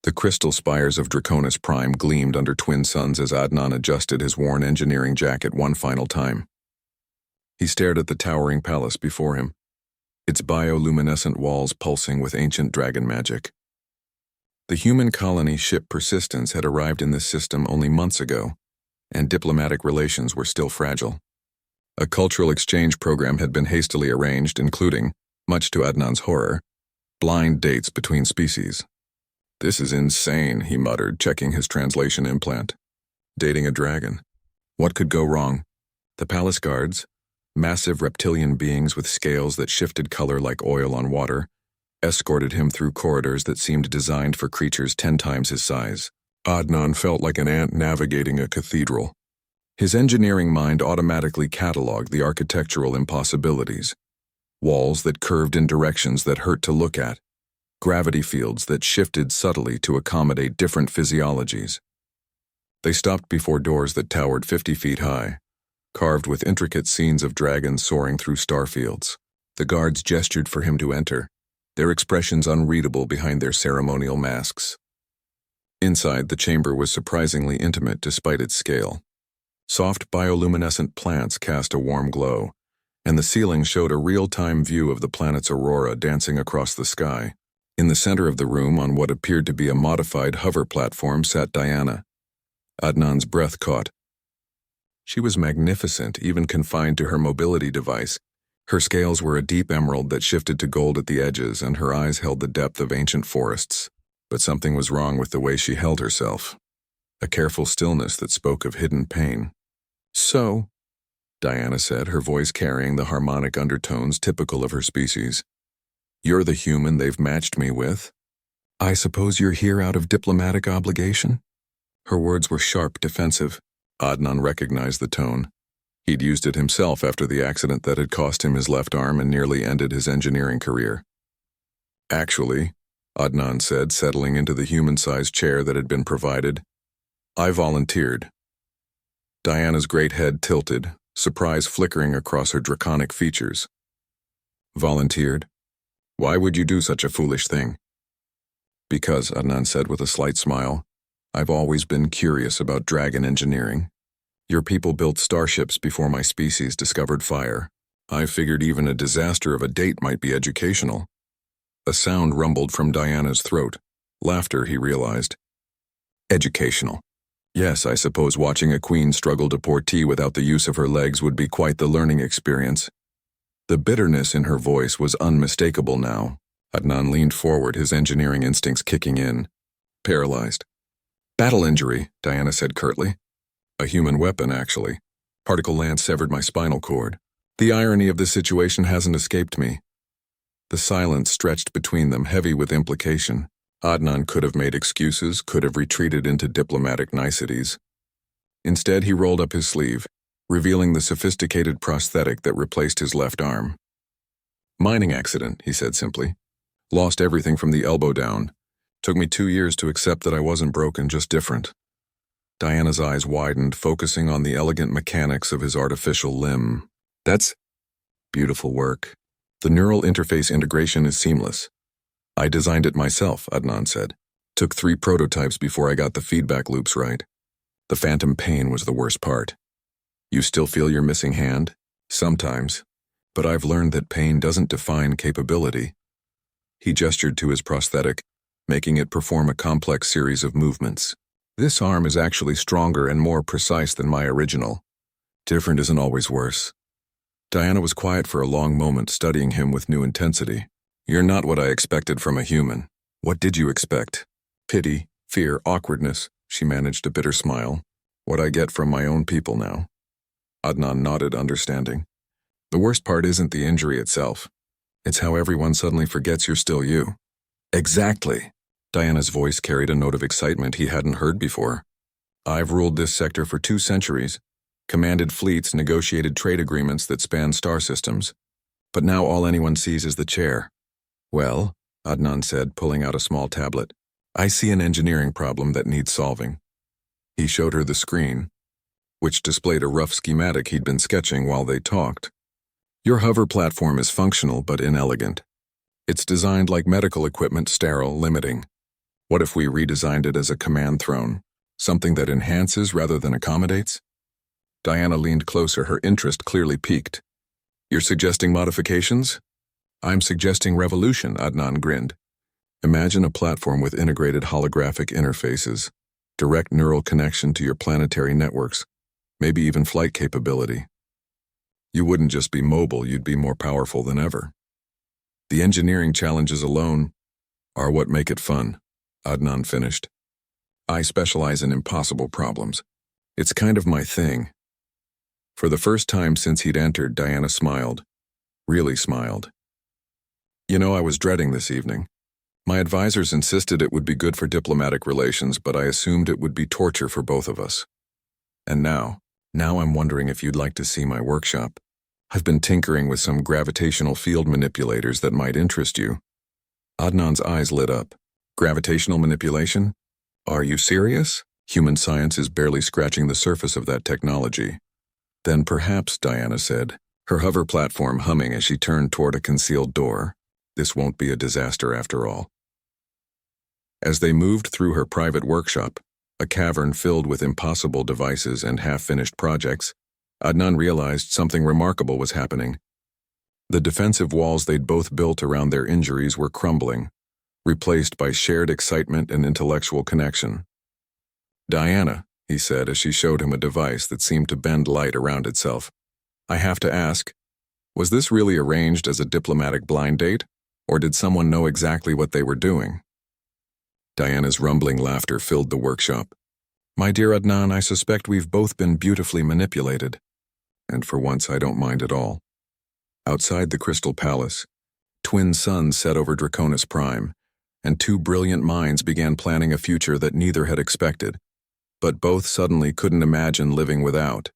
The crystal spires of Draconis Prime gleamed under twin suns as Adnan adjusted his worn engineering jacket one final time. He stared at the towering palace before him, its bioluminescent walls pulsing with ancient dragon magic. The human colony ship Persistence had arrived in this system only months ago, and diplomatic relations were still fragile. A cultural exchange program had been hastily arranged, including, much to Adnan's horror, blind dates between species. "This is insane," he muttered, checking his translation implant. Dating a dragon. What could go wrong? The palace guards, massive reptilian beings with scales that shifted color like oil on water, escorted him through corridors that seemed designed for creatures 10 times his size. Adnan felt like an ant navigating a cathedral. His engineering mind automatically catalogued the architectural impossibilities. Walls that curved in directions that hurt to look at. Gravity fields that shifted subtly to accommodate different physiologies. They stopped before doors that towered 50 feet high, carved with intricate scenes of dragons soaring through starfields. The guards gestured for him to enter, their expressions unreadable behind their ceremonial masks. Inside, the chamber was surprisingly intimate despite its scale. Soft bioluminescent plants cast a warm glow, and the ceiling showed a real-time view of the planet's aurora dancing across the sky. In the center of the room, on what appeared to be a modified hover platform, sat Diana. Adnan's breath caught. She was magnificent, even confined to her mobility device. Her scales were a deep emerald that shifted to gold at the edges, and her eyes held the depth of ancient forests. But something was wrong with the way she held herself. A careful stillness that spoke of hidden pain. "So," Diana said, her voice carrying the harmonic undertones typical of her species, "you're the human they've matched me with? I suppose you're here out of diplomatic obligation?" Her words were sharp, defensive. Adnan recognized the tone. He'd used it himself after the accident that had cost him his left arm and nearly ended his engineering career. "Actually," Adnan said, settling into the human-sized chair that had been provided, "I volunteered." Diana's great head tilted, surprise flickering across her draconic features. "Volunteered? Why would you do such a foolish thing?" "Because," Adnan said with a slight smile, "I've always been curious about dragon engineering. Your people built starships before my species discovered fire. I figured even a disaster of a date might be educational." A sound rumbled from Diana's throat. Laughter, he realized. "Educational. Yes, I suppose watching a queen struggle to pour tea without the use of her legs would be quite the learning experience." The bitterness in her voice was unmistakable now. Adnan leaned forward, his engineering instincts kicking in. "Paralyzed." "Battle injury," Diana said curtly. "A human weapon, actually. Particle lance severed my spinal cord. The irony of the situation hasn't escaped me." The silence stretched between them, heavy with implication. Adnan could have made excuses, could have retreated into diplomatic niceties. Instead, he rolled up his sleeve, revealing the sophisticated prosthetic that replaced his left arm. "Mining accident," he said simply. "Lost everything from the elbow down. Took me 2 years to accept that I wasn't broken, just different." Diana's eyes widened, focusing on the elegant mechanics of his artificial limb. "That's beautiful work. The neural interface integration is seamless." "I designed it myself," Adnan said. "Took 3 prototypes before I got the feedback loops right. The phantom pain was the worst part." "You still feel your missing hand?" "Sometimes. But I've learned that pain doesn't define capability." He gestured to his prosthetic, making it perform a complex series of movements. "This arm is actually stronger and more precise than my original." "Different isn't always worse." Diana was quiet for a long moment, studying him with new intensity. "You're not what I expected from a human." "What did you expect?" "Pity, fear, awkwardness," she managed a bitter smile. "What I get from my own people now." Adnan nodded, understanding. "The worst part isn't the injury itself. It's how everyone suddenly forgets you're still you." "Exactly." Diana's voice carried a note of excitement he hadn't heard before. "I've ruled this sector for 2 centuries, commanded fleets, negotiated trade agreements that span star systems. But now all anyone sees is the chair." "Well," Adnan said, pulling out a small tablet, "I see an engineering problem that needs solving." He showed her the screen, which displayed a rough schematic he'd been sketching while they talked. "Your hover platform is functional but inelegant. It's designed like medical equipment, sterile, limiting. What if we redesigned it as a command throne? Something that enhances rather than accommodates? Diana leaned closer, her interest clearly piqued. You're suggesting modifications? I'm suggesting revolution, Adnan grinned. Imagine a platform with integrated holographic interfaces, direct neural connection to your planetary networks, maybe even flight capability. You wouldn't just be mobile, you'd be more powerful than ever. The engineering challenges alone are what make it fun, Adnan finished. I specialize in impossible problems. It's kind of my thing. For the first time since he'd entered, Diana smiled. Really smiled. You know, I was dreading this evening. My advisors insisted it would be good for diplomatic relations, but I assumed it would be torture for both of us. And now I'm wondering if you'd like to see my workshop. I've been tinkering with some gravitational field manipulators that might interest you. Adnan's eyes lit up. Gravitational manipulation? Are you serious? Human science is barely scratching the surface of that technology. Then perhaps, Diana said, her hover platform humming as she turned toward a concealed door, this won't be a disaster after all. As they moved through her private workshop, a cavern filled with impossible devices and half-finished projects, Adnan realized something remarkable was happening. The defensive walls they'd both built around their injuries were crumbling, replaced by shared excitement and intellectual connection. Diana, he said as she showed him a device that seemed to bend light around itself. I have to ask, was this really arranged as a diplomatic blind date, or did someone know exactly what they were doing? Diana's rumbling laughter filled the workshop. My dear Adnan, I suspect we've both been beautifully manipulated. And for once, I don't mind at all. Outside the Crystal Palace, twin suns set over Draconis Prime, and two brilliant minds began planning a future that neither had expected, but both suddenly couldn't imagine living without.